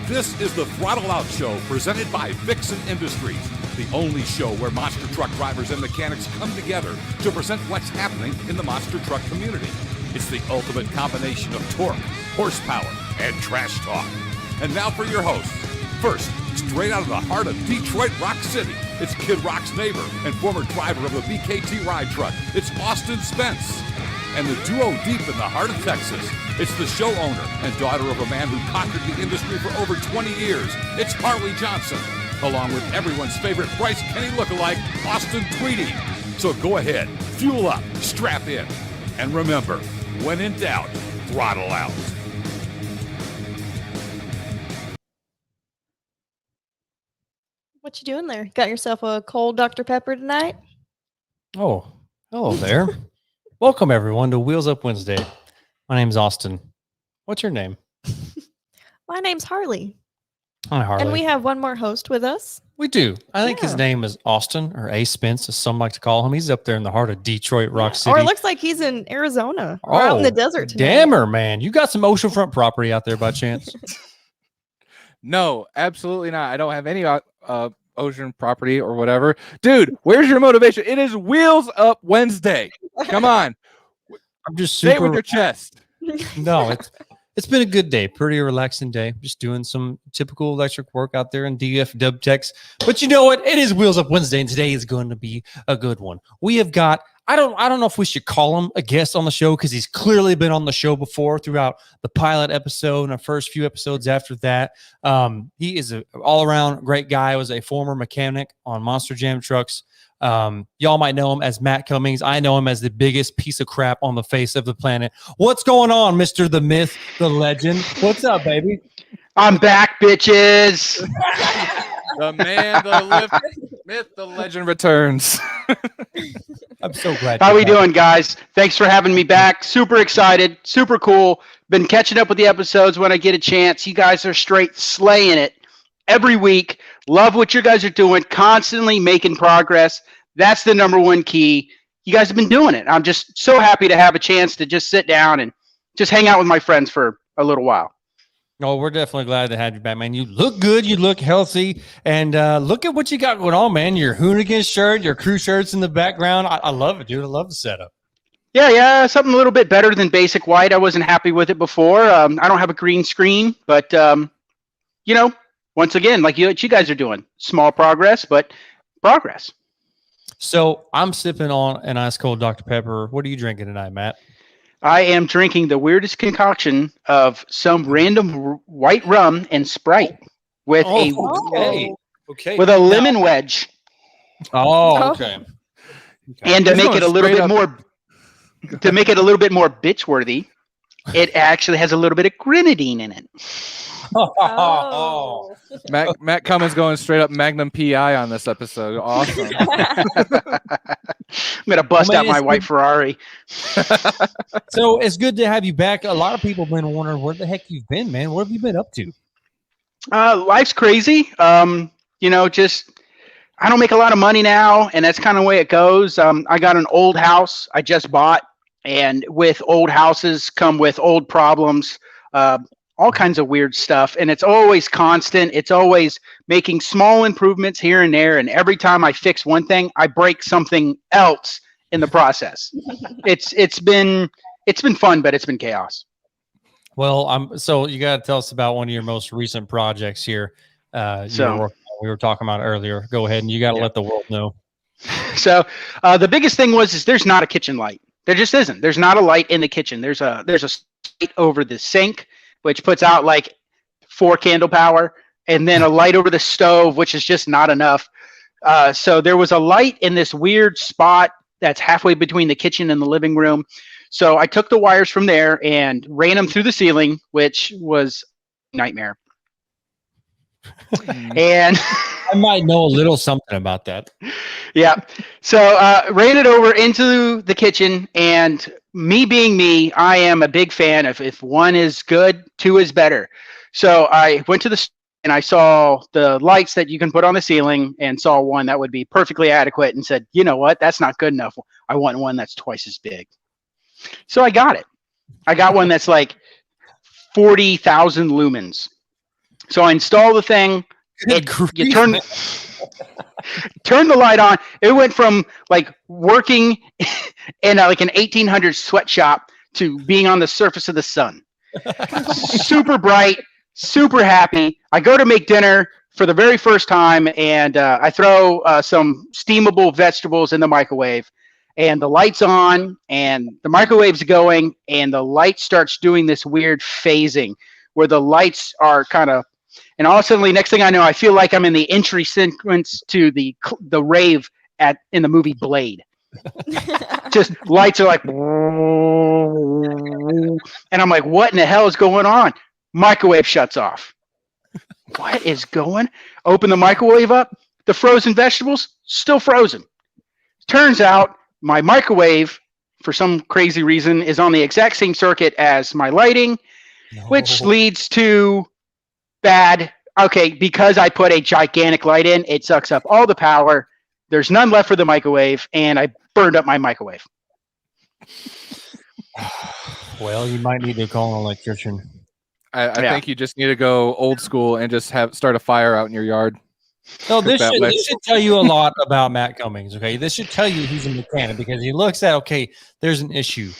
This is the Throttle Out Show, presented by Vixen Industries, the only show where monster truck drivers and mechanics come together to present what's happening in the monster truck community. It's the ultimate combination of torque, horsepower, and trash talk. And now for your hosts. First, straight out of the heart of Detroit Rock City, it's Kid Rock's neighbor and former driver of the BKT ride truck. It's Austin Spence. And the duo deep in the heart of Texas, it's the show owner and daughter of a man who conquered the industry for over 20 years. It's Harley Johnson, along with everyone's favorite Bryce Kenny lookalike, Austin Tweedy. So go ahead, fuel up, strap in, and remember, when in doubt, throttle out. What you doing there? Got yourself a cold Dr. Pepper tonight? Oh, hello there. Welcome, everyone, to Wheels Up Wednesday. My name's Austin. What's your name? My name's Harley. Hi, Harley. And we have one more host with us. We do. I think his name is Austin, or A. Spence, as some like to call him. He's up there in the heart of Detroit Rock City. Or it looks like he's in Arizona or out in the desert tonight. Dammer, man. You got some oceanfront property out there by chance? No, absolutely not. I don't have any ocean property or whatever. Dude, where's your motivation? It is Wheels Up Wednesday. Come on. I'm just Say it super with your chest. No, it's been a good day. Pretty relaxing day. Just doing some typical electric work out there in DF Dub Techs. But you know what? It is Wheels Up Wednesday, and today is going to be a good one. We have got, I don't know if we should call him a guest on the show, because he's clearly been on the show before throughout the pilot episode and our first few episodes after that. He is an all-around great guy. Was a former mechanic on Monster Jam trucks. Y'all might know him as Matt Cummings. I know him as the biggest piece of crap on the face of the planet. What's going on, Mr. The Myth, the Legend? What's up, baby? I'm back, bitches. The man, the myth, the legend returns. I'm so glad. How we doing, guys? Thanks for having me back. Super excited. Super cool. Been catching up with the episodes when I get a chance. You guys are straight slaying it every week. Love what you guys are doing. Constantly making progress. That's the number one key. You guys have been doing it. I'm just so happy to have a chance to just sit down and just hang out with my friends for a little while. Oh, we're definitely glad to have you back, man. You look good. You look healthy. And look at what you got going on, man. Your Hoonigan shirt, your crew shirts in the background. I love it, dude. I love the setup. Yeah. Something a little bit better than basic white. I wasn't happy with it before. I don't have a green screen, but, once again, like what you guys are doing. Small progress, but progress. So I'm sipping on an ice cold Dr. Pepper. What are you drinking tonight, Matt? I am drinking the weirdest concoction of some random white rum and Sprite with with a lemon wedge. Oh, okay. And to make it a little bit more bitch worthy, it actually has a little bit of grenadine in it. Oh. Matt Cummins going straight up Magnum PI on this episode. Awesome. I'm gonna bust out my white Ferrari. So it's good to have you back. A lot of people have been wondering where the heck you've been, man. What have you been up to? Life's crazy. Just I don't make a lot of money now, and that's kind of the way it goes. I got an old house I just bought, and with old houses come with old problems. All kinds of weird stuff, and it's always constant. It's always making small improvements here and there, and every time I fix one thing, I break something else in the process. It's been fun, but it's been chaos. Well, so you got to tell us about one of your most recent projects here. We were talking about it earlier. Go ahead, and you got to let the world know. So the biggest thing is there's not a kitchen light. There just isn't. There's not a light in the kitchen. There's a light over the sink, which puts out like 4 candle power, and then a light over the stove, which is just not enough. So there was a light in this weird spot that's halfway between the kitchen and the living room. So I took the wires from there and ran them through the ceiling, which was a nightmare. And I might know a little something about that. Yeah. So ran it over into the kitchen, and me being me, I am a big fan of if one is good, 2 is better. So I went to the and I saw the lights that you can put on the ceiling and saw one that would be perfectly adequate and said, you know what, that's not good enough. I want one that's twice as big. So I got it. I got one that's like 40,000 lumens. So I install the thing. You Grief, turn man. turn the light on. It went from like working in like an 1800s sweatshop to being on the surface of the sun. Super bright, super happy. I go to make dinner for the very first time, and I throw some steamable vegetables in the microwave, and the light's on, and the microwave's going, and the light starts doing this weird phasing where the lights are kind of, and all of a sudden, next thing I know, I feel like I'm in the entry sequence to the rave in the movie Blade. Just lights are like, and I'm like, what in the hell is going on? Microwave shuts off. What is going? Open the microwave up. The frozen vegetables still frozen. Turns out my microwave, for some crazy reason, is on the exact same circuit as my lighting, which leads to bad. Okay, because I put a gigantic light in, it sucks up all the power. There's none left for the microwave, and I burned up my microwave. Well, you might need to call an electrician. I think you just need to go old school and just start a fire out in your yard. No, this should tell you a lot about Matt Cummings. Okay, this should tell you he's a mechanic because he looks at, okay, there's an issue,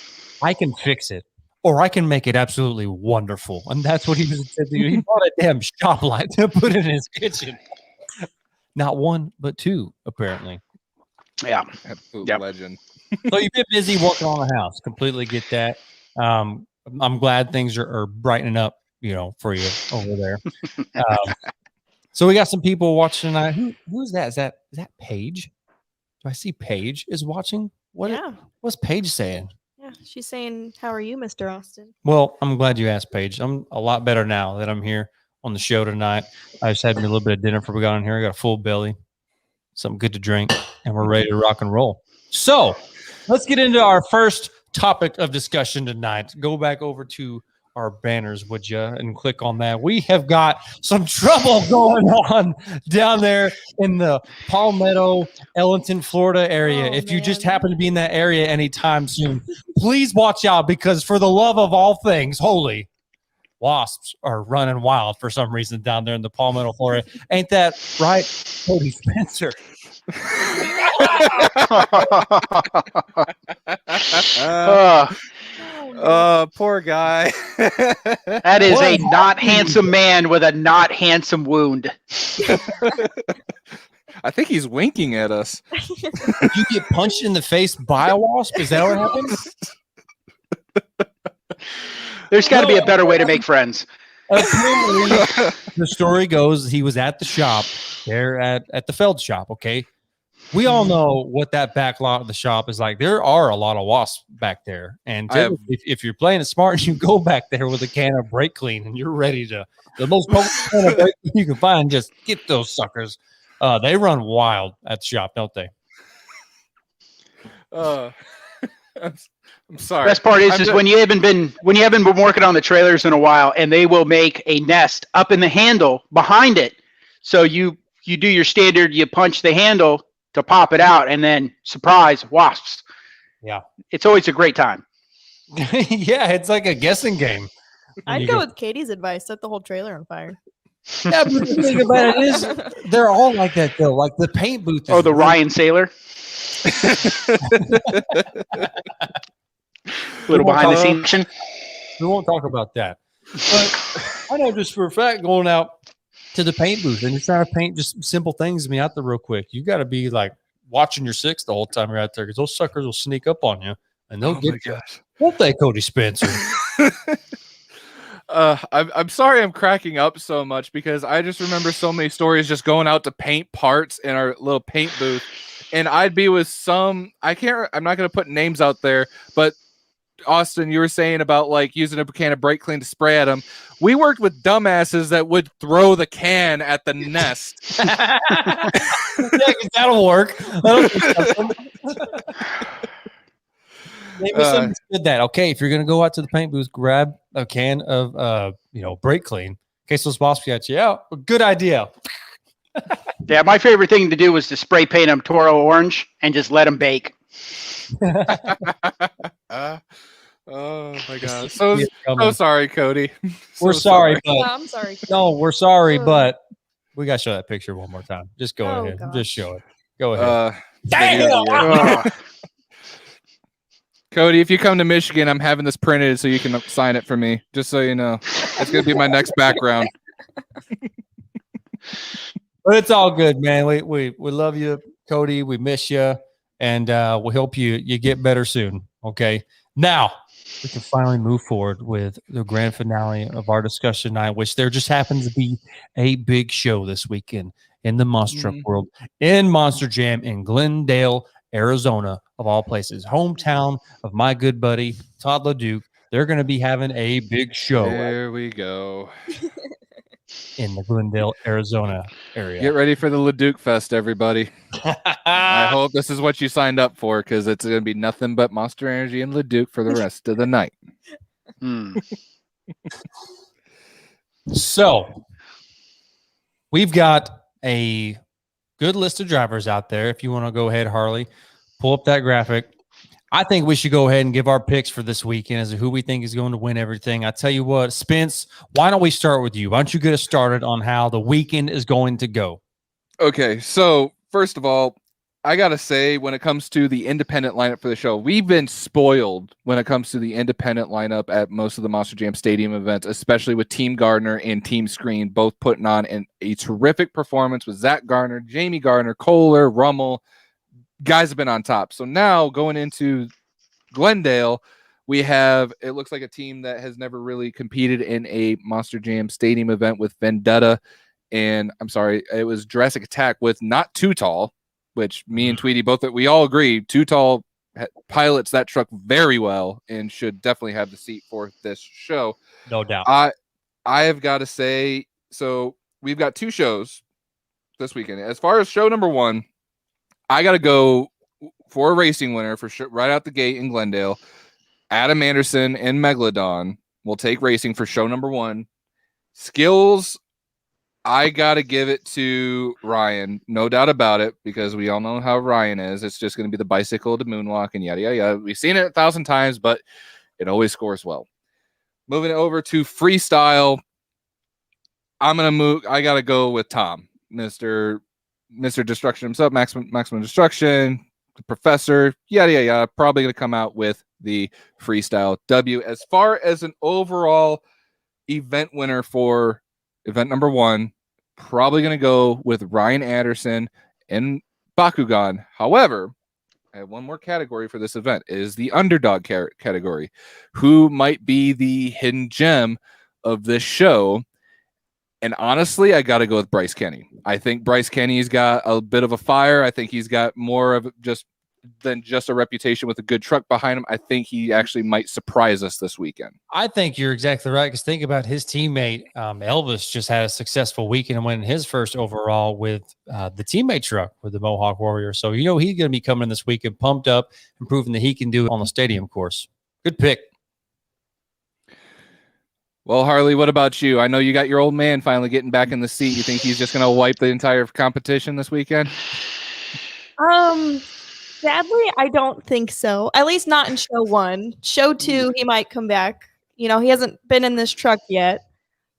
I can fix it, or I can make it absolutely wonderful, and that's what he said to you. He bought a damn shop light to put in his kitchen. Not one, but two, apparently. Yeah, absolute legend. So you've been busy working on the house. Completely get that. I'm glad things are brightening up, for you over there. So we got some people watching tonight. Who's that? Is that Paige? Do I see Paige is watching? What's Paige saying? Yeah, she's saying, "How are you, Mr. Austin?" Well, I'm glad you asked, Paige. I'm a lot better now that I'm here on the show tonight. I just had me a little bit of dinner before we got on here. I got a full belly, something good to drink, and we're ready to rock and roll. So let's get into our first topic of discussion tonight. Go back over to our banners, would you, and click on that. We have got some trouble going on down there in the Palmetto, Ellington, Florida area. If you just happen to be in that area anytime soon, please watch out, because for the love of all things holy, wasps are running wild for some reason down there in the Palmetto, Florida. Ain't that right, Cody Spencer? Poor guy. That is a not handsome man with a not handsome wound. I think he's winking at us. Did you get punched in the face by a wasp? Is that what happened? There's got to be a better way to make friends. Apparently, the story goes he was at the shop there at the Feld shop. Okay, we all know what that back lot of the shop is like. There are a lot of wasps back there, and if you're playing it smart, you go back there with a can of brake clean, and you're ready to the most potent can of brake clean you can find. Just get those suckers. They run wild at the shop, don't they? I'm sorry. Best part is when you haven't been working on the trailers in a while, and they will make a nest up in the handle behind it. So you do your standard, you punch the handle to pop it out, and then surprise, wasps. Yeah, it's always a great time. Yeah, it's like a guessing game. I'd go with Katie's advice: set the whole trailer on fire. Yeah, but the thing about it is, they're all like that though. Like the paint booth. Oh, the Ryan Sailor. Little behind the scenes action. We won't talk about that. But I know just for a fact, going out to the paint booth and you're trying to paint just simple things to me out there real quick, you got to be like watching your six the whole time you're out there, because those suckers will sneak up on you and they'll get you. Won't they, Cody Spencer? I'm sorry I'm cracking up so much, because I just remember so many stories just going out to paint parts in our little paint booth, and I'd be with I'm not going to put names out there, but Austin, you were saying about like using a can of brake clean to spray at them. We worked with dumbasses that would throw the can at the nest. Yeah, that'll work. Maybe somebody did that. Okay, if you're gonna go out to the paint booth, grab a can of brake clean in case those wasps get you out. Good idea. Yeah, my favorite thing to do was to spray paint them Toro orange and just let them bake. Oh my Just god. see it So coming. sorry, Cody. We're So sorry, but Yeah, I'm sorry. no, we're sorry, Ugh. but we gotta show that picture one more time. Just go Oh, ahead. gosh. Just show it. Go ahead. Damn! Ugh. Cody, if you come to Michigan, I'm having this printed so you can sign it for me. Just so you know, it's gonna be my next background. But it's all good, man. We love you, Cody. We miss you, and we hope you get better soon. Okay. Now we can finally move forward with the grand finale of our discussion night, which there just happens to be a big show this weekend in the monster truck world in Monster Jam in Glendale, Arizona, of all places, hometown of my good buddy Todd Leduc. They're going to be having a big show There we go. in the Glendale, Arizona area. Get ready for the Leduc Fest, everybody. I hope this is what you signed up for, because it's going to be nothing but Monster Energy and Leduc for the rest of the night. So we've got a good list of drivers out there. If you want to go ahead, Harley, pull up that graphic. I think we should go ahead and give our picks for this weekend as to who we think is going to win everything. I tell you what, Spence, why don't we start with you? Why don't you get us started on how the weekend is going to go? Okay, so first of all, I got to say, when it comes to the independent lineup for the show, we've been spoiled when it comes to the independent lineup at most of the Monster Jam Stadium events, especially with Team Gardner and Team Screen both putting on a terrific performance with Zach Gardner, Jamie Gardner, Kohler, Rummel. Guys have been on top. So now going into Glendale, we have, it looks like a team that has never really competed in a Monster Jam Stadium event with Vendetta. And I'm sorry, it was Jurassic Attack with Not Too Tall, which me and Tweety both, we all agree, Too Tall pilots that truck very well and should definitely have the seat for this show. No doubt. I have got to say, so we've got two shows this weekend. As far as show number one, I got to go for a racing winner for sure, right out the gate in Glendale. Adam Anderson and Megalodon will take racing for show number one. Skills, I got to give it to Ryan, no doubt about it, because we all know how Ryan is. It's just going to be the bicycle to moonwalk and yada, yada, yada. We've seen it 1,000 times, but it always scores well. Moving it over to freestyle, I got to go with Tom, Mr. Destruction himself, Maximum Destruction, the Professor, yada, yada, yada. Probably going to come out with the freestyle W. As far as an overall event winner for event number one, probably going to go with Ryan Anderson and Bakugan. However, I have one more category for this event. It is the underdog category. Who might be the hidden gem of this show? And honestly, I got to go with Bryce Kenny. I think Bryce Kenny's got a bit of a fire. I think he's got more of than just a reputation with a good truck behind him. I think he actually might surprise us this weekend. I think you're exactly right, because think about his teammate. Elvis just had a successful weekend and winning his first overall with the teammate truck with the Mohawk Warrior. So, he's going to be coming this weekend pumped up and proving that he can do it on the stadium course. Good pick. Well, Harley, what about you? I know you got your old man finally getting back in the seat. You think he's just going to wipe the entire competition this weekend? Sadly, I don't think so. At least not in show one. Show two, he might come back. He hasn't been in this truck yet.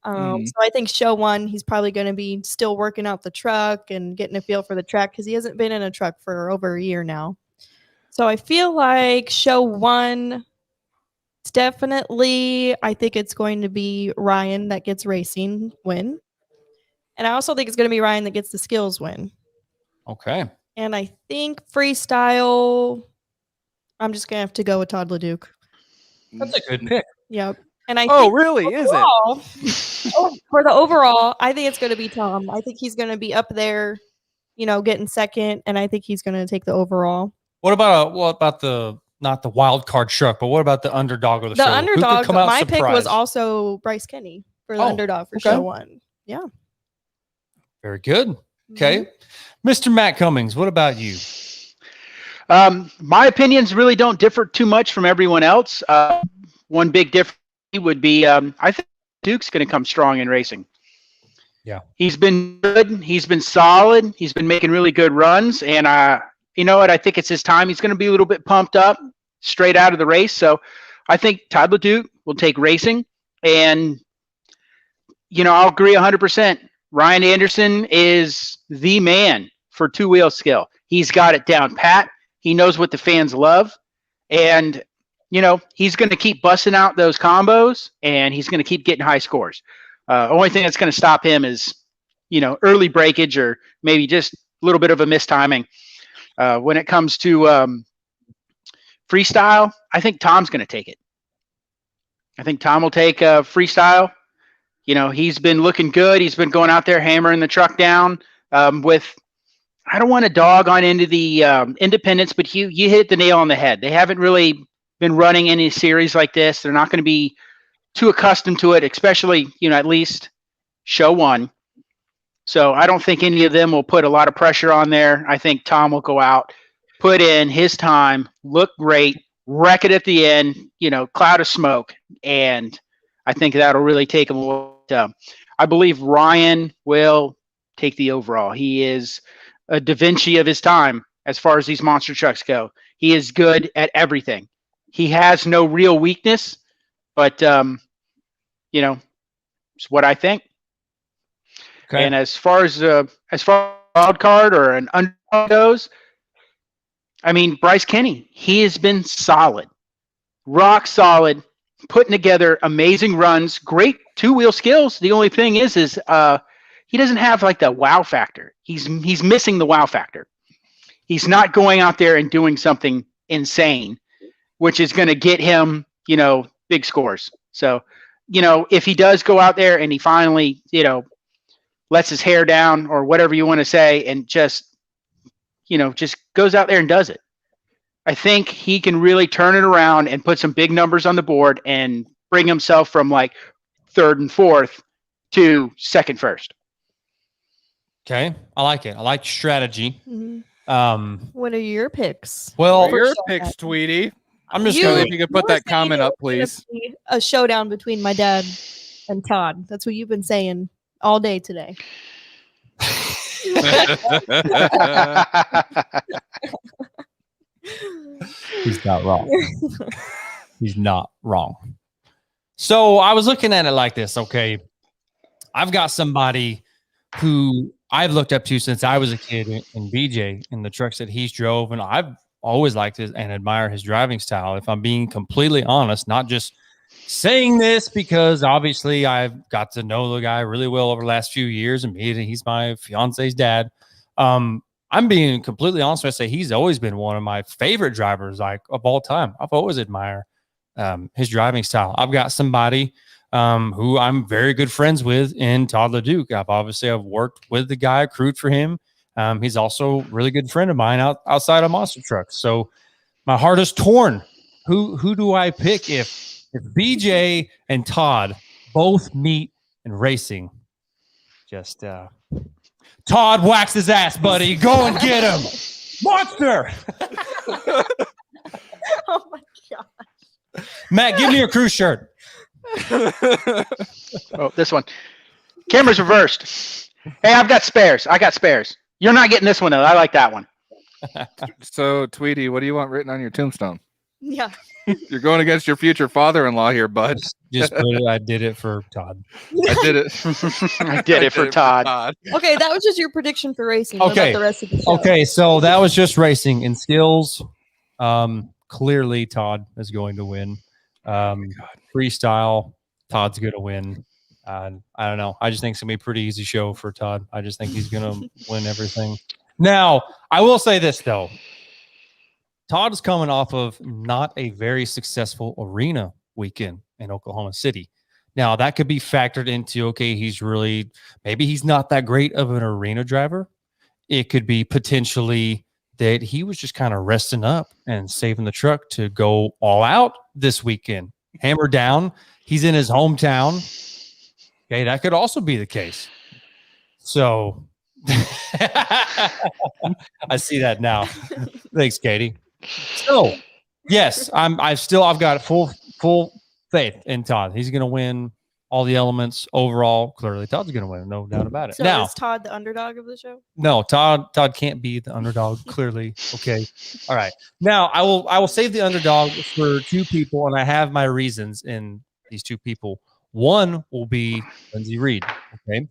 So I think show one, he's probably going to be still working out the truck and getting a feel for the track, because he hasn't been in a truck for over a year now. So I feel like show one, it's definitely, I think it's going to be Ryan that gets racing win. And I also think it's going to be Ryan that gets the skills win. Okay. And I think freestyle, I'm just going to have to go with Todd Leduc. That's a good pick. Yep. And I Oh, think really? overall, for the overall, I think it's going to be Tom. I think he's going to be up there, getting second, and I think he's going to take the overall. What about the not the wild card truck, but what about the underdog of the show? The underdog, my pick was surprised? also Bryce Kenny for the underdog for show one. Yeah. Very good. Okay. Mr. Matt Cummings, what about you? My opinions really don't differ too much from everyone else. One big difference would be I think Duke's going to come strong in racing. Yeah. He's been good. He's been solid. He's been making really good runs. And you know what? I think it's his time. He's going to be a little bit pumped up straight out of the race. So I think Todd Leduc will take racing, and I'll agree 100%. Ryan Anderson is the man for two-wheel skill. He's got it down pat. He knows what the fans love, and he's going to keep busting out those combos, and he's going to keep getting high scores. Only thing that's going to stop him is early breakage or maybe just a little bit of a mistiming. When it comes to freestyle, I think Tom's going to take it. I think Tom will take freestyle. He's been looking good. He's been going out there hammering the truck down with, I don't want to dog on into the independents, but you hit the nail on the head. They haven't really been running any series like this. They're not going to be too accustomed to it, especially, at least show one. So I don't think any of them will put a lot of pressure on there. I think Tom will go out, put in his time, look great, wreck it at the end, cloud of smoke. And I think that'll really take him. I believe Ryan will take the overall. He is a Da Vinci of his time as far as these monster trucks go. He is good at everything. He has no real weakness, but it's what I think. Okay. And as far as wild card or an underdog goes, I mean, Bryce Kenny, he has been solid, rock solid, putting together amazing runs, great two-wheel skills. The only thing is he doesn't have like the wow factor. He's missing the wow factor. He's not going out there and doing something insane, which is going to get him, big scores. So, if he does go out there and he finally, lets his hair down or whatever you want to say and just goes out there and does it, I think he can really turn it around and put some big numbers on the board and bring himself from like third and fourth to second, first. Okay. I like it. I like strategy. Mm-hmm. What are your picks? Well, what are your picks, Tweety? I'm just going. If you could put that comment up, please. A showdown between my dad and Todd. That's what you've been saying all day today. He's not wrong. He's not wrong. So I was looking at it like this. Okay, I've got somebody who I've looked up to since I was a kid in BJ in the trucks that he's drove, and I've always liked his and admire his driving style. If I'm being completely honest, not just saying this because obviously I've got to know the guy really well over the last few years, and he's my fiance's dad. I'm being completely honest when I say he's always been one of my favorite drivers, like of all time. I've always admired his driving style. I've got somebody who I'm very good friends with in Todd Leduc. I've worked with the guy, crewed for him. He's also a really good friend of mine outside of monster trucks. So my heart is torn. Who do I pick if BJ and Todd both meet in racing? Just Todd, wax his ass, buddy. Go and get him. Monster. Oh my gosh. Matt, give me your crew shirt. Oh, this one. Camera's reversed. Hey, I got spares. You're not getting this one, though. I like that one. So, Tweety, what do you want written on your tombstone? Yeah. You're going against your future father-in-law here, bud. Just put it, I did it for Todd. I did it. I did it for Todd. Okay, that was just your prediction for racing. What Okay. about the rest of the show? Okay, so that was just racing. In skills, clearly Todd is going to win. Freestyle, Todd's going to win. I don't know. I just think it's going to be a pretty easy show for Todd. I just think he's going to win everything. Now, I will say this, though. Todd is coming off of not a very successful arena weekend in Oklahoma City. Now, that could be factored into, okay, maybe he's not that great of an arena driver. It could be potentially that he was just kind of resting up and saving the truck to go all out this weekend. Hammer down. He's in his hometown. Okay, that could also be the case. So I see that now. Thanks, Katie. So yes, I've got full faith in Todd. He's going to win all the elements overall. Clearly, Todd's going to win. No doubt about it. So Now, is Todd the underdog of the show? no, Todd can't be the underdog. Clearly, okay. All right. Now, I will save the underdog for two people, and I have my reasons in these two people. One will be Lindsay Reed. Okay.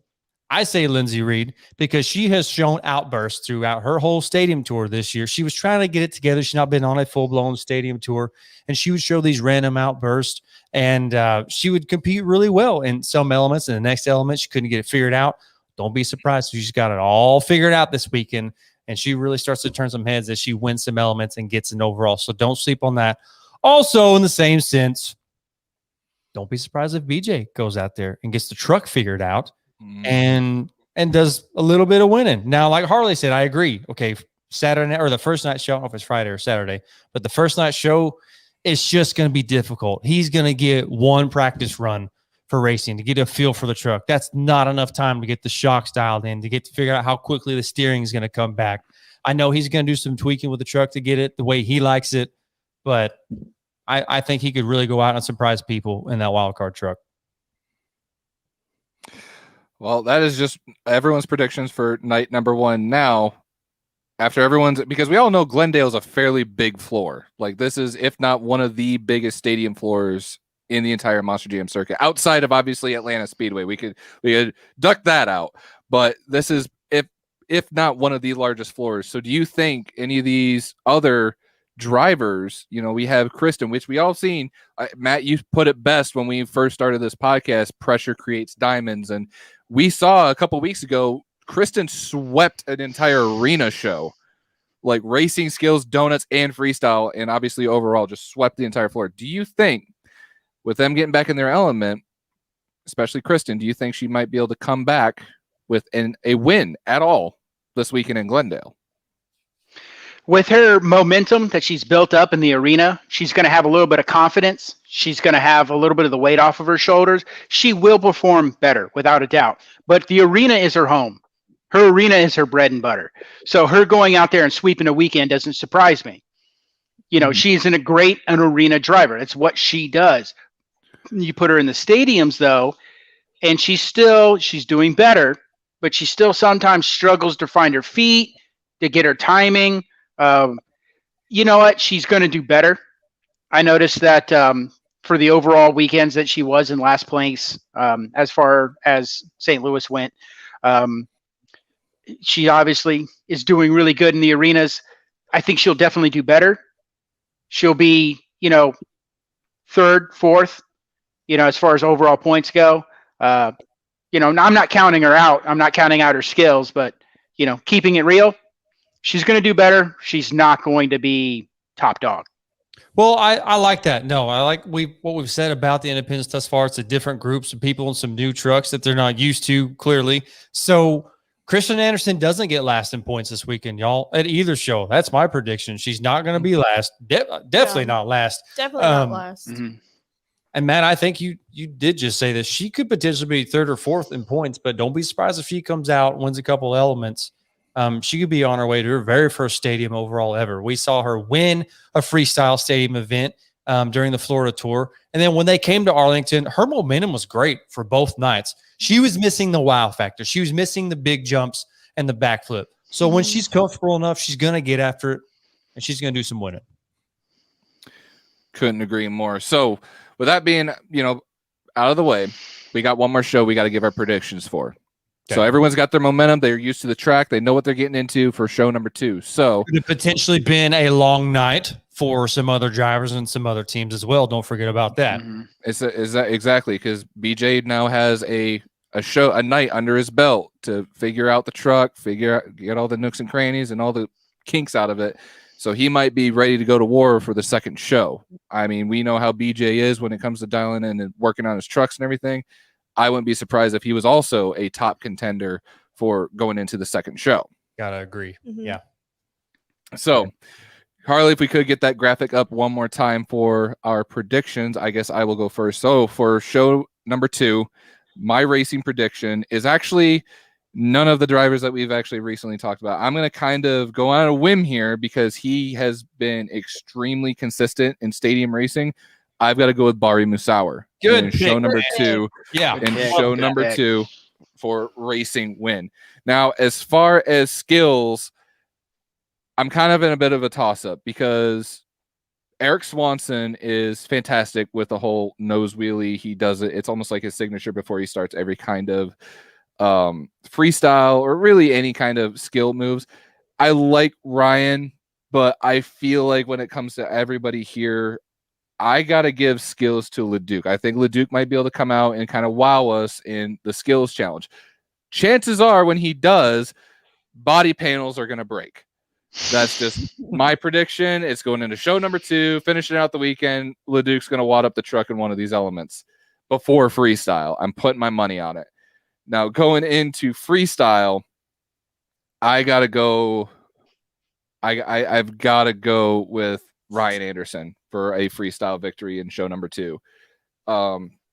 I say Lindsay Reed because she has shown outbursts throughout her whole stadium tour this year. She was trying to get it together. She's not been on a full-blown stadium tour, and she would show these random outbursts, and she would compete really well in some elements, and the next element, she couldn't get it figured out. Don't be surprised if she's got it all figured out this weekend, and she really starts to turn some heads as she wins some elements and gets an overall. So don't sleep on that. Also, in the same sense, don't be surprised if BJ goes out there and gets the truck figured out and does a little bit of winning. Now, like Harley said, I agree. Okay, Saturday night, or the first night show, I don't know if it's Friday or Saturday, but the first night show, it's just going to be difficult. He's going to get one practice run for racing to get a feel for the truck. That's not enough time to get the shocks dialed in, to get to figure out how quickly the steering is going to come back. I know he's going to do some tweaking with the truck to get it the way he likes it, but I think he could really go out and surprise people in that wild card truck. Well, that is just everyone's predictions for night number one. Now, after everyone's, because we all know Glendale is a fairly big floor. Like, this is, if not one of the biggest stadium floors in the entire Monster Jam circuit, outside of obviously Atlanta Speedway. We could duck that out, but this is, if not one of the largest floors. So do you think any of these other drivers, we have Kristen, which we all seen, Matt, you put it best when we first started this podcast, pressure creates diamonds. And we saw a couple weeks ago, Kristen swept an entire arena show, like racing skills, donuts, and freestyle, and obviously overall just swept the entire floor. Do you think, with them getting back in their element, especially Kristen, do you think she might be able to come back with a win at all this weekend in Glendale? With her momentum that she's built up in the arena, she's going to have a little bit of confidence. She's going to have a little bit of the weight off of her shoulders. She will perform better, without a doubt. But the arena is her home. Her arena is her bread and butter. So her going out there and sweeping a weekend doesn't surprise me. She's an arena driver. It's what she does. You put her in the stadiums, though, and she's doing better, but she still sometimes struggles to find her feet, to get her timing. You know what? She's going to do better. I noticed that for the overall weekends that she was in last place, as far as St. Louis went, she obviously is doing really good in the arenas. I think she'll definitely do better. She'll be, third, fourth, as far as overall points go. I'm not counting her out. I'm not counting out her skills, but, keeping it real, she's going to do better. She's not going to be top dog. Well, I like that. No, I like what we've said about the independents thus far. It's a different groups of people and some new trucks that they're not used to, clearly. So Kristen Anderson doesn't get last in points this weekend, y'all, at either show. That's my prediction. She's not going to be last. Definitely not last. Definitely not last. Mm-hmm. And Matt, I think you did just say this. She could potentially be third or fourth in points, but don't be surprised if she comes out, wins a couple elements. She could be on her way to her very first stadium overall ever. We saw her win a freestyle stadium event during the Florida tour. And then when they came to Arlington, her momentum was great for both nights. She was missing the wow factor. She was missing the big jumps and the backflip. So when she's comfortable enough, she's going to get after it, and she's going to do some winning. Couldn't agree more. So with that being, out of the way, we got one more show we got to give our predictions for. Okay. So everyone's got their momentum. They're used to the track. They know what they're getting into for show number 2. So it could have potentially been a long night for some other drivers and some other teams as well. Don't forget about that. Mm-hmm. Is that exactly, because BJ now has a night under his belt to figure out the truck, get all the nooks and crannies and all the kinks out of it. So he might be ready to go to war for the second show. I mean, we know how BJ is when it comes to dialing in and working on his trucks and everything. I wouldn't be surprised if he was also a top contender for going into the second show. Gotta agree. Mm-hmm. Yeah. So, Harley, if we could get that graphic up one more time for our predictions, I guess I will go first. So for show number 2, my racing prediction is actually none of the drivers that we've actually recently talked about. I'm going to kind of go on a whim here because he has been extremely consistent in stadium racing. I've got to go with Bari Musawar. Good in pick. show number Good 2. Yeah. And pick. show Good number pick. 2 for racing win. Now, as far as skills, I'm kind of in a bit of a toss-up because Eric Swanson is fantastic with the whole nose wheelie. He does it. It's almost like his signature before he starts every kind of freestyle or really any kind of skill moves. I like Ryan, but I feel like when it comes to everybody here, I got to give skills to Leduc. I think Leduc might be able to come out and kind of wow us in the skills challenge. Chances are when he does, body panels are going to break. That's just my prediction. It's going into show number 2, finishing out the weekend. Leduc's going to wad up the truck in one of these elements before freestyle. I'm putting my money on it. Now, going into freestyle, I got to go. I've got to go with Ryan Anderson for a freestyle victory in show number 2.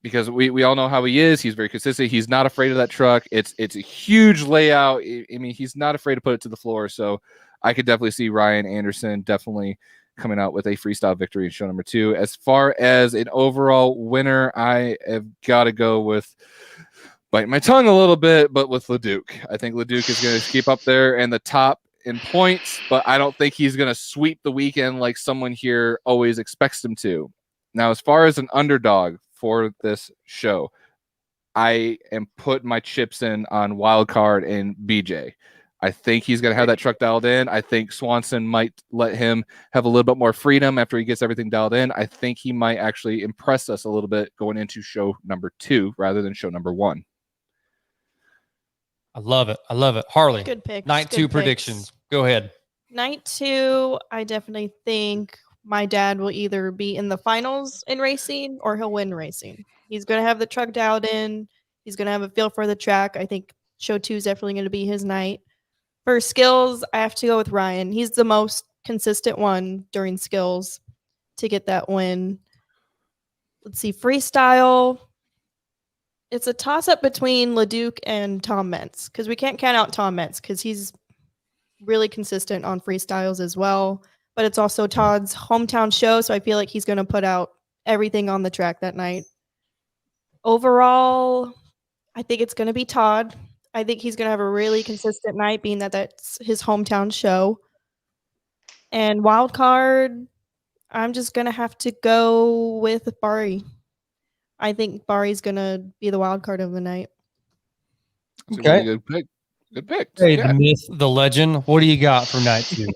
Because we all know how he is. He's very consistent. He's not afraid of that truck. It's a huge layout. I mean, he's not afraid to put it to the floor. So I could definitely see Ryan Anderson definitely coming out with a freestyle victory in show number 2. As far as an overall winner, I have got to go with, biting my tongue a little bit, but with Leduc. I think Leduc is going to keep up there in the top in points, but I don't think he's going to sweep the weekend like someone here always expects him to. Now, as far as an underdog for this show, I am putting my chips in on Wildcard and BJ. I think he's going to have that truck dialed in. I think Swanson might let him have a little bit more freedom after he gets everything dialed in. I think he might actually impress us a little bit going into show number 2 rather than show number 1. I love it. I love it. Harley, Good pick. night 2 predictions. Go ahead. Night 2, I definitely think my dad will either be in the finals in racing or he'll win racing. He's going to have the truck dialed in. He's going to have a feel for the track. I think show 2 is definitely going to be his night. For skills, I have to go with Ryan. He's the most consistent one during skills to get that win. Let's see, freestyle. It's a toss-up between Leduc and Tom Mentz because we can't count out Tom Mentz because he's really consistent on freestyles as well. But it's also Todd's hometown show, so I feel like he's going to put out everything on the track that night. Overall, I think it's going to be Todd. I think he's going to have a really consistent night, being that that's his hometown show. And wild card, I'm just going to have to go with Bari. I think Bari's going to be the wild card of the night. That's Okay. a really good pick. Good pick. Hey, Yeah. the myth, the legend. What do you got for night 2?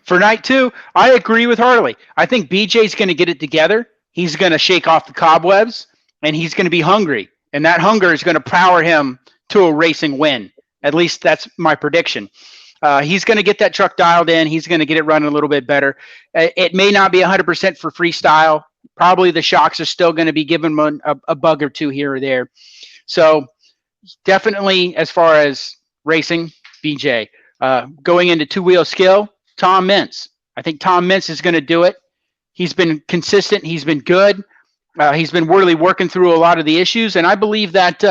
For night 2, I agree with Harley. I think BJ's going to get it together. He's going to shake off the cobwebs, and he's going to be hungry. And that hunger is going to power him to a racing win. At least that's my prediction. He's going to get that truck dialed in. He's going to get it running a little bit better. It may not be 100% for freestyle. Probably the shocks are still going to be giving him a bug or two here or there. So definitely as far as racing, BJ. Going into 2-wheel skill, Tom Mentz. I think Tom Mentz is going to do it. He's been consistent. He's been good. He's been really working through a lot of the issues. And I believe that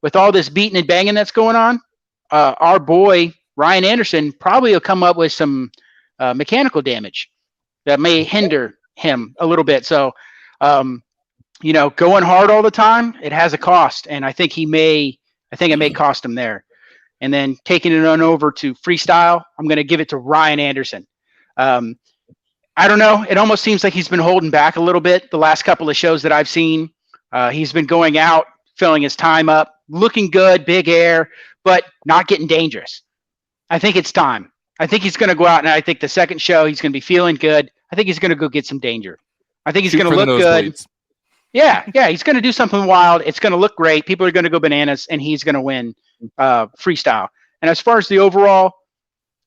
with all this beating and banging that's going on, our boy Ryan Anderson probably will come up with some mechanical damage that may hinder him a little bit. So, going hard all the time, it has a cost. And I think it may cost him there. And then taking it on over to freestyle, I'm going to give it to Ryan Anderson. I don't know. It almost seems like he's been holding back a little bit the last couple of shows that I've seen. He's been going out, filling his time up, looking good, big air, but not getting dangerous. I think it's time. I think he's going to go out, and I think the second show he's going to be feeling good. I think he's going to go get some danger. I think he's going to look good. Yeah, he's going to do something wild. It's going to look great. People are going to go bananas, and he's going to win freestyle. And as far as the overall,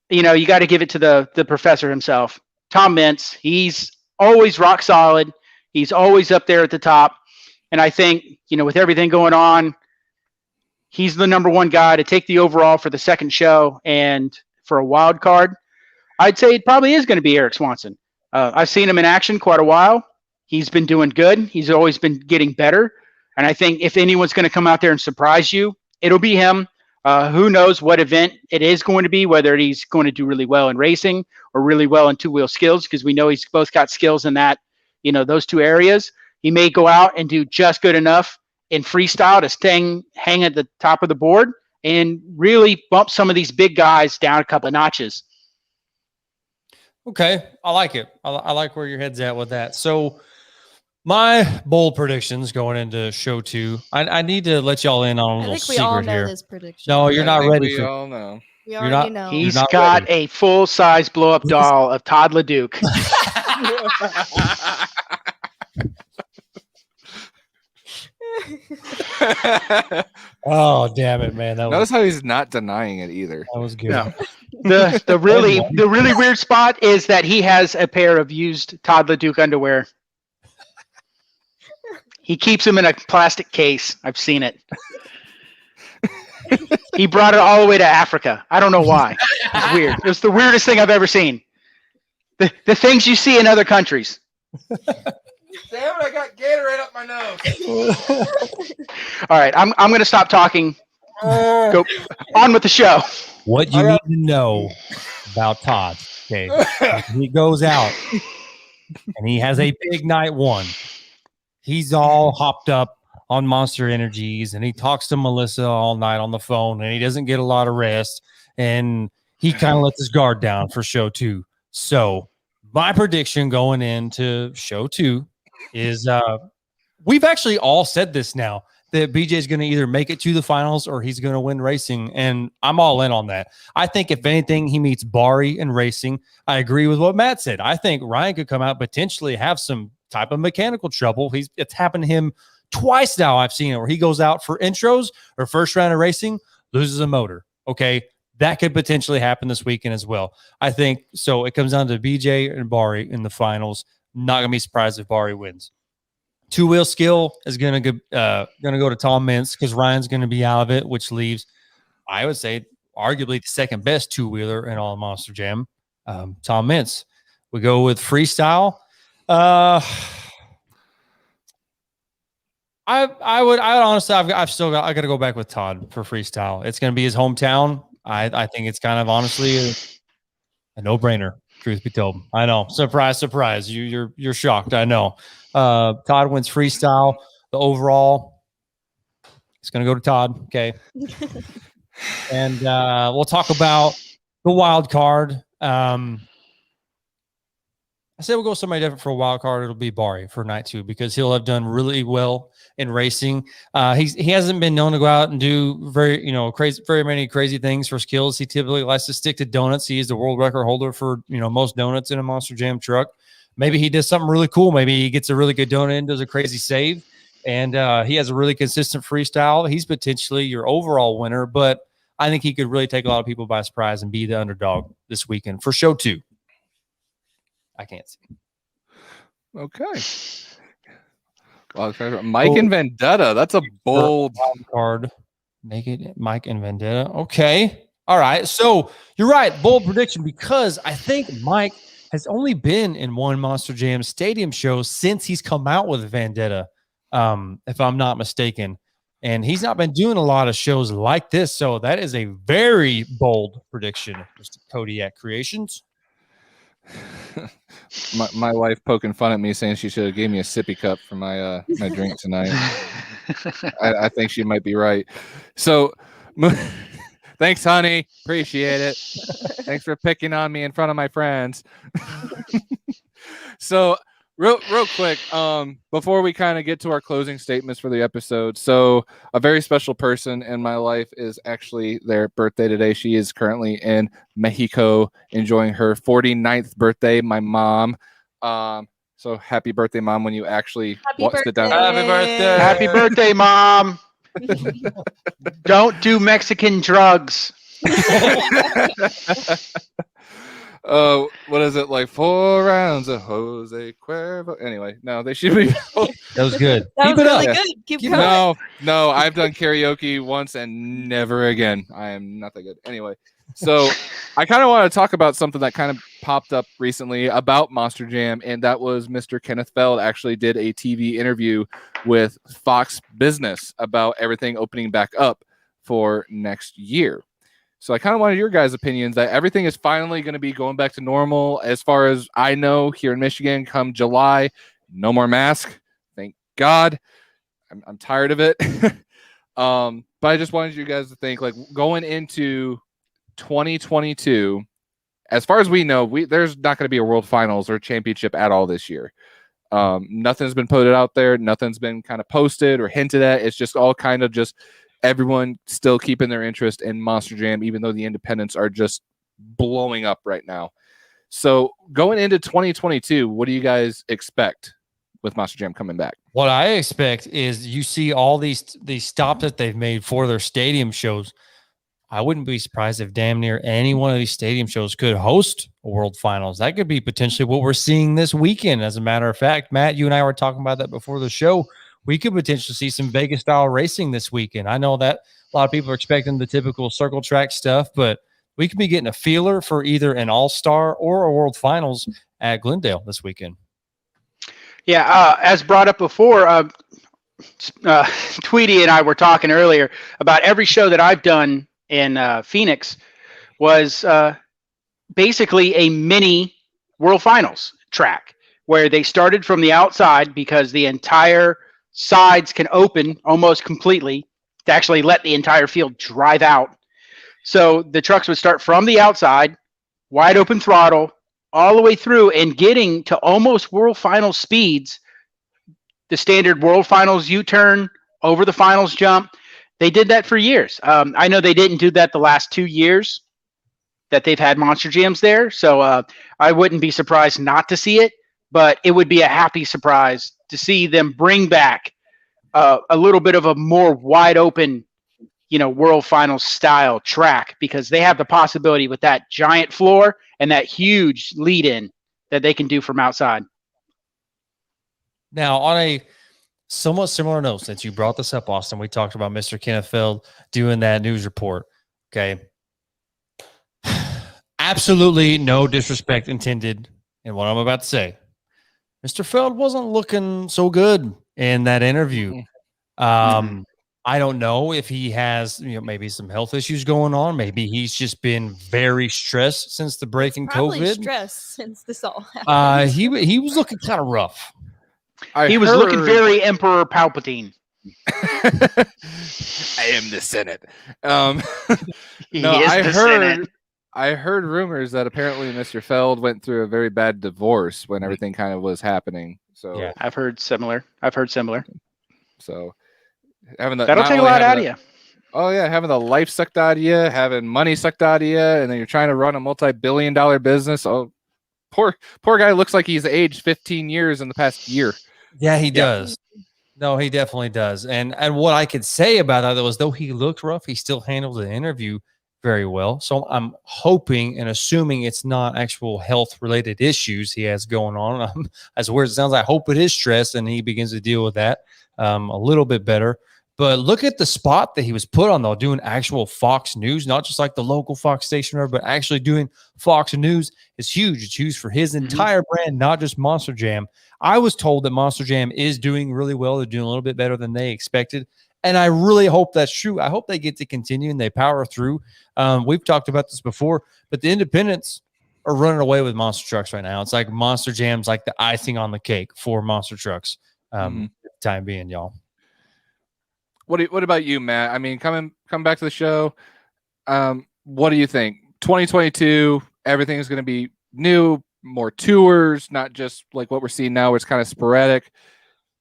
you got to give it to the professor himself, Tom Mentz. He's always rock solid. He's always up there at the top. And I think, with everything going on, he's the number one guy to take the overall for the second show. And for a wild card, I'd say it probably is going to be Eric Swanson. I've seen him in action quite a while. He's been doing good. He's always been getting better. And I think if anyone's going to come out there and surprise you, it'll be him. Who knows what event it is going to be, whether he's going to do really well in racing or really well in 2-wheel skills, because we know he's both got skills in that, those two areas, he may go out and do just good enough in freestyle to hang at the top of the board and really bump some of these big guys down a couple of notches. Okay, I like it. I like where your head's at with that. So my bold predictions going into show 2. I need to let y'all in on a I little think we all secret know here. this prediction. No, you're not ready We for. all know. We you're already not- know. He's not got ready. a full-size blow-up doll of Todd Leduc. Oh, damn it, man! That Notice was how he's not denying it either. good. No. The really weird spot is that he has a pair of used Todd Leduc underwear. He keeps them in a plastic case. I've seen it. He brought it all the way to Africa. I don't know why. It's weird. It was the weirdest thing I've ever seen. The things you see in other countries. Damn it! I got Gatorade up my nose. All right, I'm going to stop talking. Go on with the show. What you need to know about Todd, okay? He goes out and he has a big night one. He's all hopped up on Monster Energies and he talks to Melissa all night on the phone and he doesn't get a lot of rest and he kind of lets his guard down for show 2. So my prediction going into show 2 is we've actually all said this now, that BJ is going to either make it to the finals or he's going to win racing. And I'm all in on that. I think if anything, he meets Bari in racing. I agree with what Matt said. I think Ryan could come out, potentially have some type of mechanical trouble. It's happened to him twice now. I've seen it where he goes out for intros or first round of racing, loses a motor. Okay. That could potentially happen this weekend as well. I think so. It comes down to BJ and Bari in the finals. Not going to be surprised if Bari wins. Two-wheel skill is going to go to Tom Mintz because Ryan's going to be out of it, which leaves, I would say, arguably the second best two-wheeler in all Monster Jam, Tom Mintz. We go with freestyle. I would honestly, I got to go back with Todd for freestyle. It's going to be his hometown. I think it's kind of honestly a no-brainer. Truth be told, I know. Surprise, surprise. You're shocked. I know. Todd wins freestyle. The overall, it's going to go to Todd. Okay. And we'll talk about the wild card. I said we'll go somebody different for a wild card. It'll be Bari for night 2 because he'll have done really well in racing. He hasn't been known to go out and do very many crazy things for skills. He typically likes to stick to donuts. He is the world record holder for most donuts in a Monster Jam truck. Maybe he does something really cool. Maybe he gets a really good donut and does a crazy save. And he has a really consistent freestyle. He's potentially your overall winner, but I think he could really take a lot of people by surprise and be the underdog this weekend for show 2. I can't see. Okay. Mike and Vendetta. That's a bold wild card. Make it Mike and Vendetta. Okay. All right. So you're right. Bold prediction because I think Mike has only been in one Monster Jam Stadium show since he's come out with Vendetta, if I'm not mistaken. And he's not been doing a lot of shows like this. So that is a very bold prediction, Mr. Kodiak Creations. my wife poking fun at me saying she should have gave me a sippy cup for my my drink tonight. I think she might be right. So thanks, honey. Appreciate it. Thanks for picking on me in front of my friends. So real quick, before we kind of get to our closing statements for the episode. So a very special person in my life is actually their birthday today. She is currently in Mexico enjoying her 49th birthday, my mom. So happy birthday, Mom, when you actually sit down. Happy birthday. Happy birthday, Mom. Don't do Mexican drugs. What is it, like 4 rounds of Jose Cuervo? Anyway, no, they should be. That was good. That Keep was it up. really good. Keep going. No, I've done karaoke once and never again. I am not that good. Anyway, so I kind of want to talk about something that kind of popped up recently about Monster Jam, and that was Mr. Kenneth Feld actually did a TV interview with Fox Business about everything opening back up for next year. So I kind of wanted your guys' opinions that everything is finally going to be going back to normal. As far as I know, here in Michigan, come July, No more mask. Thank God. I'm tired of it. But I just wanted you guys to think, like, going into 2022, as far as we know, there's not going to be a World Finals or championship at all this year. Nothing's been put out there. Nothing's been kind of posted or hinted at. It's just all kind of just everyone still keeping their interest in Monster Jam, even though the independents are just blowing up right now. So going into 2022, what do you guys expect with Monster Jam coming back? What I expect is you see all these stops that they've made for their stadium shows. I wouldn't be surprised if damn near any one of these stadium shows could host a World Finals. That could be potentially what we're seeing this weekend. As a matter of fact, Matt, you and I were talking about that before the show. We could potentially see some Vegas style racing this weekend. I know that a lot of people are expecting the typical circle track stuff, but we could be getting a feeler for either an all-star or a World Finals at Glendale this weekend. Yeah, as brought up before, Tweety and I were talking earlier about every show that I've done in Phoenix was basically a mini World Finals track where they started from the outside because the entire sides can open almost completely to actually let the entire field drive out. So the trucks would start from the outside, wide open throttle, all the way through and getting to almost World Finals speeds, the standard World Finals U-turn, over the finals jump. They did that for years. I know they didn't do that the last 2 years that they've had Monster Jams there, so I wouldn't be surprised not to see it, but it would be a happy surprise to see them bring back a little bit of a more wide open, World Finals style track, because they have the possibility with that giant floor and that huge lead in that they can do from outside. Now, on a somewhat similar note, since you brought this up, Austin, we talked about Mr. Kenneth Feld doing that news report. Okay. Absolutely no disrespect intended in what I'm about to say. Mr. Feld wasn't looking so good in that interview. I don't know if he has, maybe some health issues going on. Maybe he's just been very stressed since the break in COVID. Stressed since this all happened. He was looking kind of rough. He was looking very Emperor Palpatine. I am the Senate. I heard rumors that apparently Mr. Feld went through a very bad divorce when everything kind of was happening. So yeah, I've heard similar. So having that'll take a lot out of you. Oh yeah, having the life sucked out of you, having money sucked out of you, and then you're trying to run a multi-billion-dollar business. Oh, poor guy looks like he's aged 15 years in the past year. Yeah, he does. No, he definitely does. And what I could say about that was, though he looked rough, he still handled the interview very well. So I'm hoping and assuming it's not actual health-related issues he has going on. As weird as it sounds, I hope it is stress and he begins to deal with that a little bit better. But look at the spot that he was put on, though, doing actual Fox News, not just like the local Fox station, but actually doing Fox News is huge. It's huge for his entire brand, not just Monster Jam. I was told that Monster Jam is doing really well. They're doing a little bit better than they expected. And I really hope that's true. I hope they get to continue and they power through. We've talked about this before, but the independents are running away with monster trucks right now. It's like Monster Jam's like the icing on the cake for monster trucks. Time being, y'all. What about you, Matt? I mean, come back to the show. What do you think? 2022, everything is going to be new, more tours, not just like what we're seeing now, where it's kind of sporadic.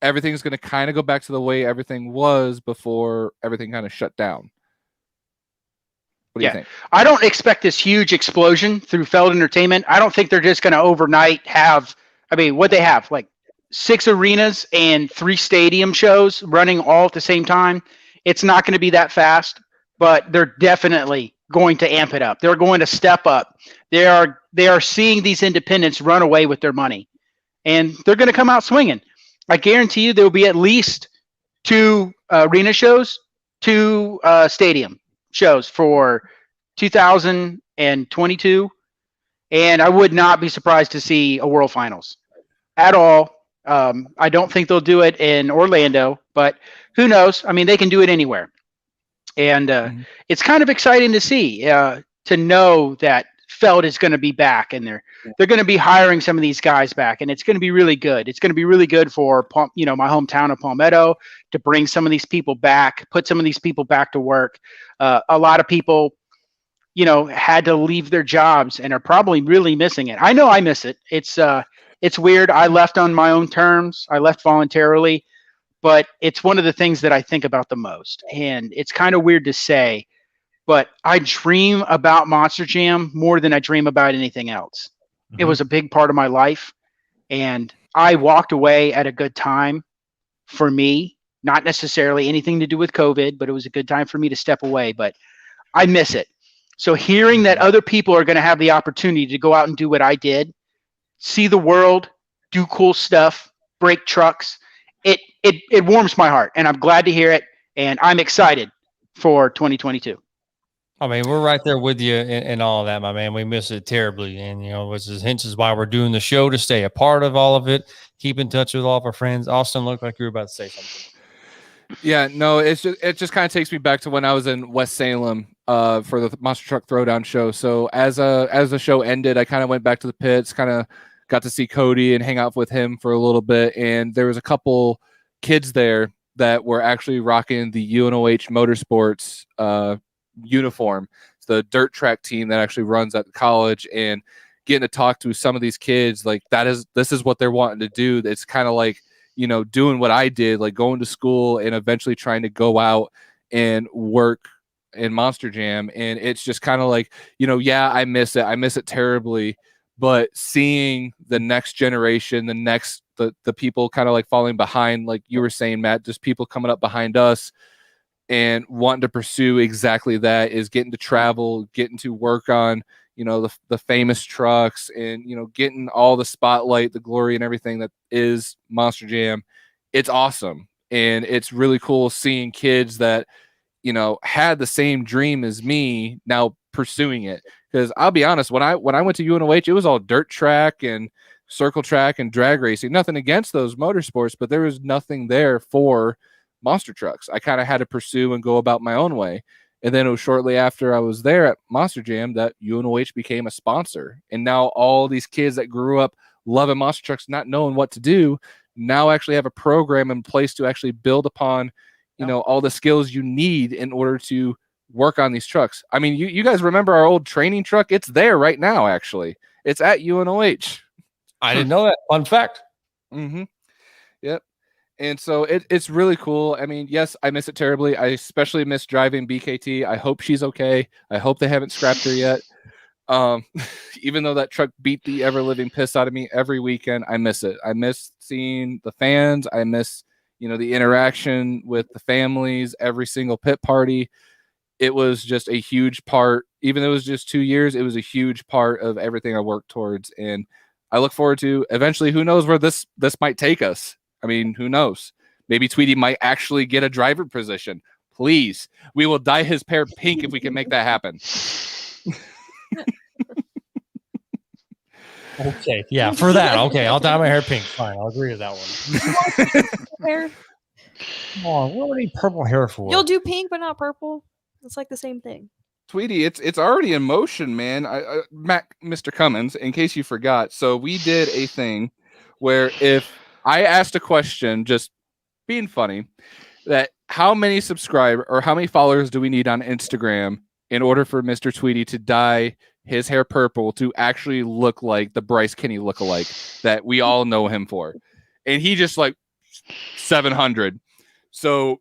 Everything's going to kind of go back to the way everything was before everything kind of shut down. What do you think? I don't expect this huge explosion through Feld Entertainment. I don't think they're just going to overnight have, what they have, like 6 arenas and 3 stadium shows running all at the same time. It's not going to be that fast, but they're definitely going to amp it up. They're going to step up. They are seeing these independents run away with their money, and they're going to come out swinging. I guarantee you there will be at least 2 arena shows, 2 stadium shows for 2022, and I would not be surprised to see a World Finals at all. I don't think they'll do it in Orlando, but who knows? They can do it anywhere. And it's kind of exciting to see, to know that felt is going to be back, and they're going to be hiring some of these guys back, and it's going to be really good. It's going to be really good for my hometown of Palmetto to bring some of these people back, put some of these people back to work. A lot of people, had to leave their jobs and are probably really missing it. I know I miss it. It's weird. I left on my own terms. I left voluntarily, but it's one of the things that I think about the most, and it's kind of weird to say. But I dream about Monster Jam more than I dream about anything else. Mm-hmm. It was a big part of my life, and I walked away at a good time for me, not necessarily anything to do with COVID, but it was a good time for me to step away, but I miss it. So hearing that other people are going to have the opportunity to go out and do what I did, see the world, do cool stuff, break trucks, it warms my heart, and I'm glad to hear it, and I'm excited for 2022. I mean, we're right there with you and all of that, my man. We miss it terribly. And, which is hence why we're doing the show, to stay a part of all of it, keep in touch with all of our friends. Austin, looked like you were about to say something. Yeah, no, it just kind of takes me back to when I was in West Salem for the Monster Truck Throwdown show. So as the show ended, I kind of went back to the pits, kind of got to see Cody and hang out with him for a little bit. And there was a couple kids there that were actually rocking the UNOH Motorsports uniform. It's the dirt track team that actually runs at the college, and getting to talk to some of these kids, like this is what they're wanting to do. It's kind of like, doing what I did, like going to school and eventually trying to go out and work in Monster Jam. And it's just kind of like, yeah, I miss it. I miss it terribly. But seeing the next generation, the people kind of like falling behind, like you were saying, Matt, just people coming up behind us and wanting to pursue exactly that, is getting to travel, getting to work on, the famous trucks, and, getting all the spotlight, the glory, and everything that is Monster Jam. It's awesome. And it's really cool seeing kids that, had the same dream as me now pursuing it. Because I'll be honest, when I went to UNOH, it was all dirt track and circle track and drag racing. Nothing against those motorsports, but there was nothing there for monster trucks. I kind of had to pursue and go about my own way. And then it was shortly after I was there at Monster Jam that UNOH became a sponsor. And now all these kids that grew up loving monster trucks, not knowing what to do, now actually have a program in place to actually build upon, all the skills you need in order to work on these trucks. I mean, you guys remember our old training truck? It's there right now, actually. It's at UNOH. I didn't know that. Fun fact. Mm-hmm. Yep. And so it's really cool. I mean, yes, I miss it terribly. I especially miss driving BKT. I hope she's okay. I hope they haven't scrapped her yet. Even though that truck beat the ever-living piss out of me every weekend, I miss it. I miss seeing the fans. I miss, the interaction with the families, every single pit party. It was just a huge part. Even though it was just 2 years, it was a huge part of everything I worked towards. And I look forward to eventually, who knows where this might take us. I mean, who knows? Maybe Tweety might actually get a driver position. Please, we will dye his hair pink if we can make that happen. Okay, yeah, for that. Okay, I'll dye my hair pink. Fine, I'll agree with that one. Hair. Come on, what do we need purple hair for? You'll do pink, but not purple. It's like the same thing. Tweety, it's already in motion, man. Mr. Cummins, in case you forgot. So we did a thing where if I asked a question, just being funny, that how many subscribers or how many followers do we need on Instagram in order for Mr. Tweety to dye his hair purple to actually look like the Bryce Kenny lookalike that we all know him for? And he just like 700. So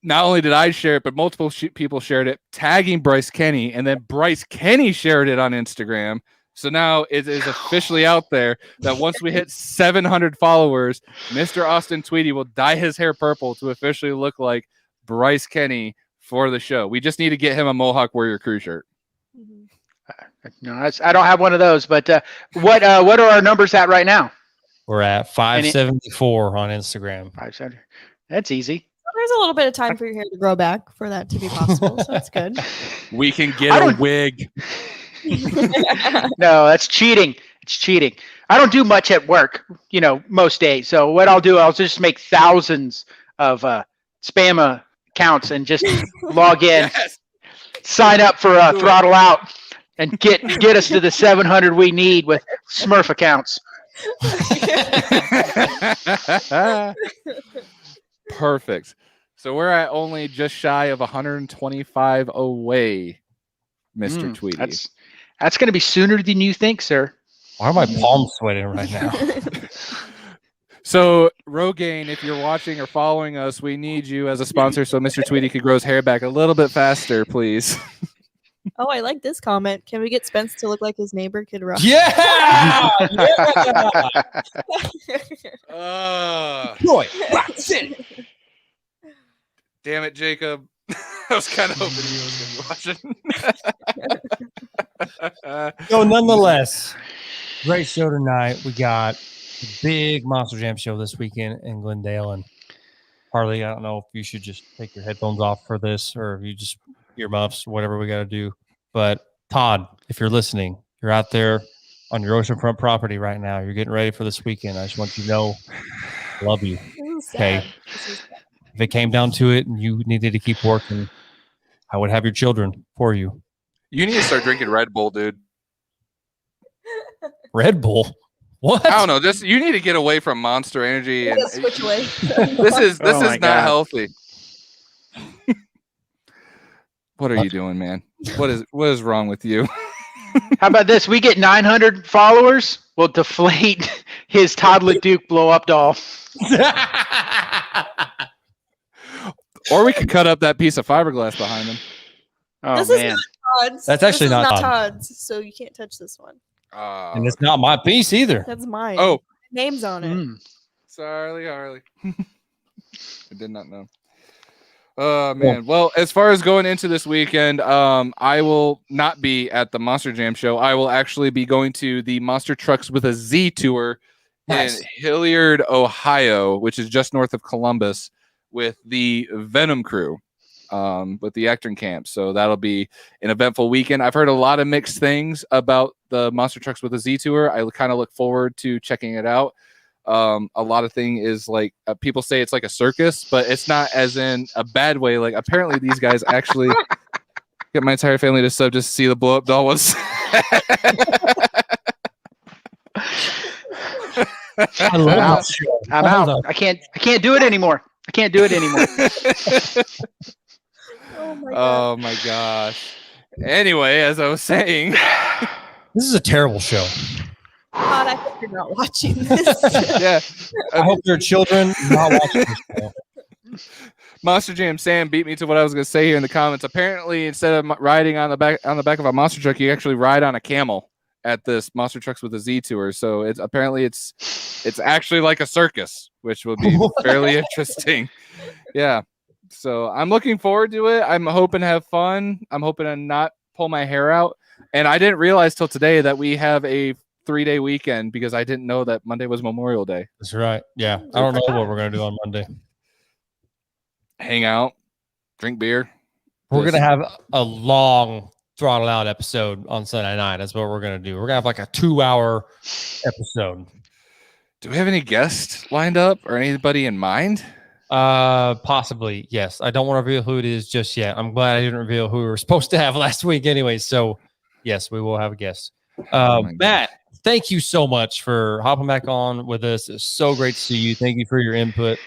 not only did I share it, but multiple people shared it, tagging Bryce Kenny, and then Bryce Kenny shared it on Instagram. So now it is officially out there that once we hit 700 followers, Mr. Austin Tweety will dye his hair purple to officially look like Bryce Kenny for the show. We just need to get him a Mohawk Warrior Crew shirt. No, I don't have one of those. But what are our numbers at right now? We're at 574 on Instagram. 570. That's easy. There's a little bit of time for your hair to grow back for that to be possible, so that's good. We can get a wig. No, that's cheating. It's cheating. I don't do much at work, most days. So what I'll do, I'll just make thousands of spam accounts and just log in, sign up for Throttle Out, and get us to the 700 we need with Smurf accounts. Perfect. So we're at only just shy of 125 away, Mr. Tweety. That's going to be sooner than you think, sir. Why are my palms sweating right now? So, Rogaine, if you're watching or following us, we need you as a sponsor so Mr. Tweety could grow his hair back a little bit faster, please. Oh, I like this comment. Can we get Spence to look like his neighbor, Kid Rock? Yeah! Boy, damn it, Jacob. I was kind of hoping he was going to be watching. So, nonetheless, great show tonight. We got a big Monster Jam show this weekend in Glendale. And Harley, I don't know if you should just take your headphones off for this or if you just earmuffs, whatever we got to do. But Todd, if you're listening, you're out there on your oceanfront property right now. You're getting ready for this weekend. I just want you to know, I love you. Okay. If it came down to it and you needed to keep working, I would have your children for you. You need to start drinking Red Bull, dude. Red Bull? What? I don't know. Just you need to get away from Monster Energy. And switch away. This is my not God. healthy. What are you doing, man? What is wrong with you? How about this? We get 900 followers. We'll deflate his Todd Leduc blow up doll. Or we could cut up that piece of fiberglass behind him. Oh, This man. is not Todd's. That's actually This is not Todd's, so you can't touch this one. And it's not my piece either. That's mine. Oh, Name's on it. sorry, Harley. I did not know. Oh, man. Well, as far as going into this weekend, I will not be at the Monster Jam show. I will actually be going to the Monster Trucks with a Z tour in Hilliard, Ohio, which is just north of Columbus, with the Venom crew, with the Ecton camp. So that'll be an eventful weekend. I've heard a lot of mixed things about the Monster Trucks with a Z tour. I kind of look forward to checking it out. A lot of thing is like people say it's like a circus, but it's not as in a bad way. Like apparently these guys actually get my entire family to sub just to see the blow up doll was. I love that show. I'm out. I can't do it anymore. I can't do it anymore. Oh my gosh. Anyway, as I was saying, This is a terrible show. Todd, I hope you're not watching this. yeah. I hope your children not watching this show. Monster Jam Sam beat me to what I was going to say here in the comments. Apparently, instead of riding on the back of a monster truck, you actually ride on a camel at this Monster Trucks with a Z tour. So it's actually like a circus, which will be fairly interesting. Yeah. So I'm looking forward to it. I'm hoping to have fun. I'm hoping to not pull my hair out. And I didn't realize till today that we have a 3-day weekend because I didn't know that Monday was Memorial Day. That's right. Yeah. I don't know what we're going to do on Monday. Hang out, drink beer. We're going to have a long Throttle Out episode on Sunday night. That's what we're going to do. We're going to have like a 2-hour episode. Do we have any guests lined up or anybody in mind? Possibly, yes. I don't want to reveal who it is just yet. I'm glad I didn't reveal who we were supposed to have last week anyway. So, yes, we will have a guest. Matt, thank you so much for hopping back on with us. It's so great to see you. Thank you for your input.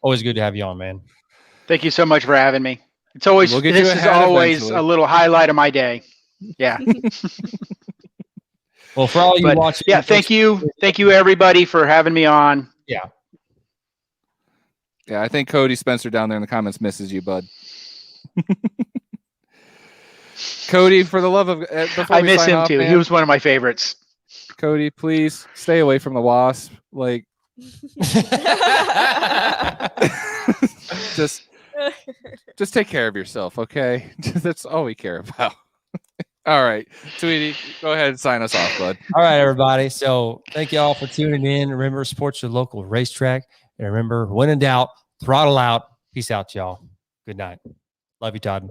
Always good to have you on, man. Thank you so much for having me. It's always this is always a little highlight of my day. Yeah. Well, for all you watching, yeah, thank you everybody for having me on. Yeah. Yeah, I think Cody Spencer down there in the comments misses you, bud. Cody, for the love of before I we miss sign him off, too. man, He was one of my favorites. Cody, please stay away from the wasp. Like, just take care of yourself, okay? That's all we care about. All right, Tweety, go ahead and sign us off, bud. All right, everybody. So thank you all for tuning in. Remember, support your local racetrack. And remember, when in doubt, throttle out. Peace out, y'all. Good night. Love you, Todd.